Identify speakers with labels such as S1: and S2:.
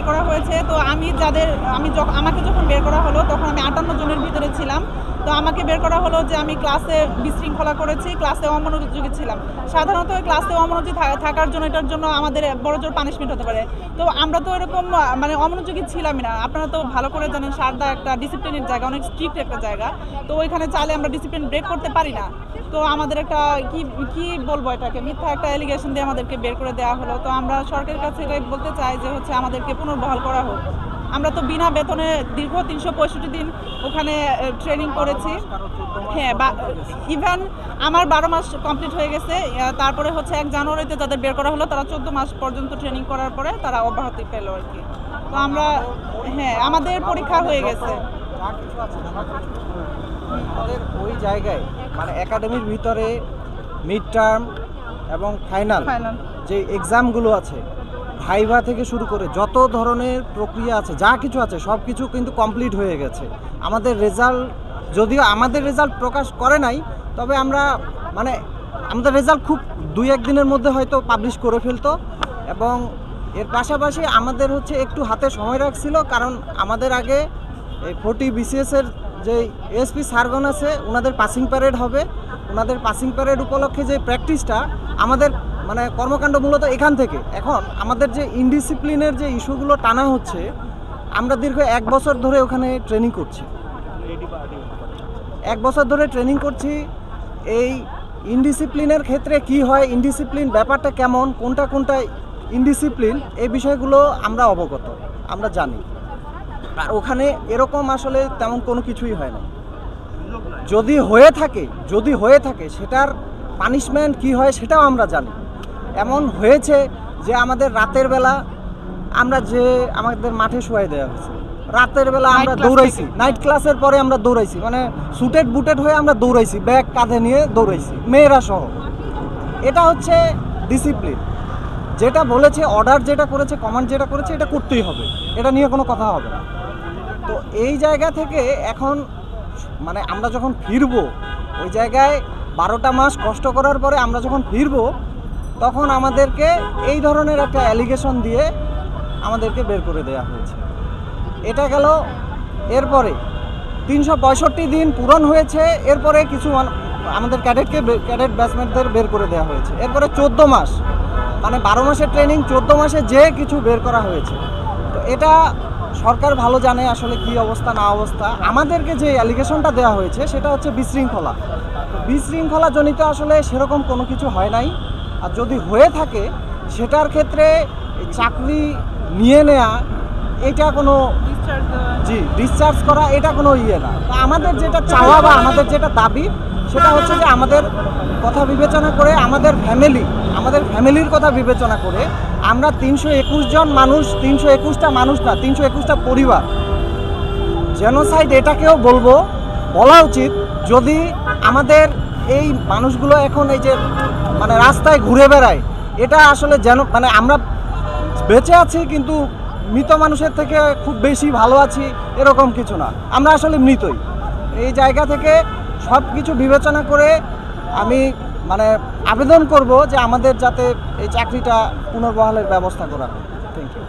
S1: করা হয়েছে। তো আমাকে যখন বের করা হলো তখন আমি 58 জনের ভিতরে ছিলাম। তো আমাকে বের করা হলো যে আমি ক্লাসে বিশৃঙ্খলা করেছি, ক্লাসে অমনোযোগী ছিলাম। সাধারণত ক্লাসে অমনোযোগী থাকার জন্য এটার জন্য আমাদের বড়জোর পানিশমেন্ট হতে পারে। তো আমরা তো এরকম মানে অমনোযোগী ছিলামই না। আপনারা তো ভালো করে জানেন সারদা একটা ডিসিপ্লিনের জায়গা, অনেক স্ট্রিক্ট একটা জায়গা। তো ওইখানে চাইলে আমরা ডিসিপ্লিন ব্রেক করতে পারি না। তো আমাদের একটা কি বলবো, এটাকে মিথ্যা একটা অ্যালিগেশন দিয়ে আমাদেরকে বের করে দেওয়া হলো। তো আমরা সরকারের কাছে এটাই বলতে চাই যে আমাদেরকে পুনর্বহাল করা হোক। আমরা তো বিনা বেতনে দীর্ঘ 365 দিন ওখানে ট্রেনিং করেছি। হ্যাঁ, ইভেন আমার 12 মাস কমপ্লিট হয়ে গেছে। তারপরে 1 জানুয়ারিতে যাদের বের করা হলো তারা 14 মাস পর্যন্ত ট্রেনিং করার পরে তারা অব্যাহতি পেল আর কি। তো আমরা আমাদের পরীক্ষা হয়ে গেছে।
S2: আমাদের ওই জায়গায় মানে একাডেমির ভিতরে মিড টার্ম এবং ফাইনাল যে এক্সামগুলো আছে, ভাইভা থেকে শুরু করে যত ধরনের প্রক্রিয়া আছে, যা কিছু আছে সব কিছু কিন্তু কমপ্লিট হয়ে গেছে। আমাদের রেজাল্ট, যদিও আমাদের রেজাল্ট প্রকাশ করে নাই, তবে আমাদের রেজাল্ট খুব 2-1 দিনের মধ্যে হয়তো পাবলিশ করে ফেলতো। এবং এর পাশাপাশি আমাদের একটু হাতে সময় রাখছিল, কারণ আমাদের আগে এই 40 BCS-এর যে এএসপি সারগন আছে ওনাদের পাসিং প্যারেড হবে। ওনাদের পাসিং প্যারেড উপলক্ষে যে প্র্যাকটিসটা আমাদের কর্মকাণ্ড মূলত এখান থেকে। এখন আমাদের যে ইনডিসিপ্লিনের যে ইস্যুগুলো টানা হচ্ছে, আমরা দীর্ঘ 1 বছর ধরে ওখানে ট্রেনিং করছি। 1 বছর ধরে ট্রেনিং করছি। এই ইনডিসিপ্লিনের ক্ষেত্রে কি হয়, ইনডিসিপ্লিন ব্যাপারটা কেমন, কোনটা ইনডিসিপ্লিন, এই বিষয়গুলো আমরা অবগত, আমরা জানি। আর ওখানে এরকম আসলে তেমন কোনো কিছুই হয় না। যদি হয়ে থাকে সেটার পানিশমেন্ট কি হয় সেটাও আমরা জানি। এমন হয়েছে যে আমাদের রাতের বেলা আমাদের মাঠে শোয়াই দেওয়া হয়েছে। রাতের বেলা আমরা দৌড়াইছি, নাইট ক্লাসের পরে আমরা দৌড়াইছি, সুটেড বুটেড হয়ে আমরা দৌড়াইছি, ব্যাগ কাঁধে নিয়ে দৌড়াইছি, মেয়েরা সহ। এটা ডিসিপ্লিন। যেটা বলেছে, অর্ডার যেটা করেছে, কমান্ড যেটা করেছে, এটা করতেই হবে, এটা নিয়ে কোনো কথা হবে না। তো এই জায়গা থেকে এখন আমরা যখন ফিরবো, ওই জায়গায় 12টা মাস কষ্ট করার পরে আমরা যখন ফিরবো, তখন আমাদেরকে এই ধরনের একটা অ্যালিগেশন দিয়ে আমাদেরকে বের করে দেওয়া হয়েছে। এটা গেল। এরপরে 365 দিন পূরণ হয়েছে। এরপরে কিছু আমাদের ক্যাডেট ব্যাচমেটদের বের করে দেওয়া হয়েছে। এরপরে 14 মাস 12 মাসের ট্রেনিং, 14 মাসে যে কিছু বের করা হয়েছে। তো এটা সরকার ভালো জানে আসলে কি অবস্থা না অবস্থা। আমাদেরকে যে অ্যালিগেশনটা দেওয়া হয়েছে সেটা বিশৃঙ্খলা জনিত আসলে সেরকম কোনো কিছু হয় নাই। আর যদি হয়ে থাকে সেটার ক্ষেত্রে চাকরি নিয়ে নেওয়া, এটা কোনো ডিসচার্জ করা, এটা কোনো না। তো আমাদের যেটা চাওয়া বা আমাদের যেটা দাবি, সেটা যে আমাদের কথা বিবেচনা করে, আমাদের ফ্যামিলির কথা বিবেচনা করে আমরা 321 জন মানুষ, 321টা মানুষ না, 321টা পরিবার। জেনোসাইড এটাকেও বলা উচিত। যদি আমাদের এই মানুষগুলো এখন এই যে রাস্তায় ঘুরে বেড়ায়, এটা আসলে আমরা বেঁচে আছি কিন্তু মৃত মানুষের থেকে খুব বেশি ভালো আছি এরকম কিছু না, আমরা আসলে মৃতই। এই জায়গা থেকে সব কিছু বিবেচনা করে আমি আবেদন করব যে আমাদের যাতে এই চাকরিটা পুনর্বহালের ব্যবস্থা করা হয়। Thank you.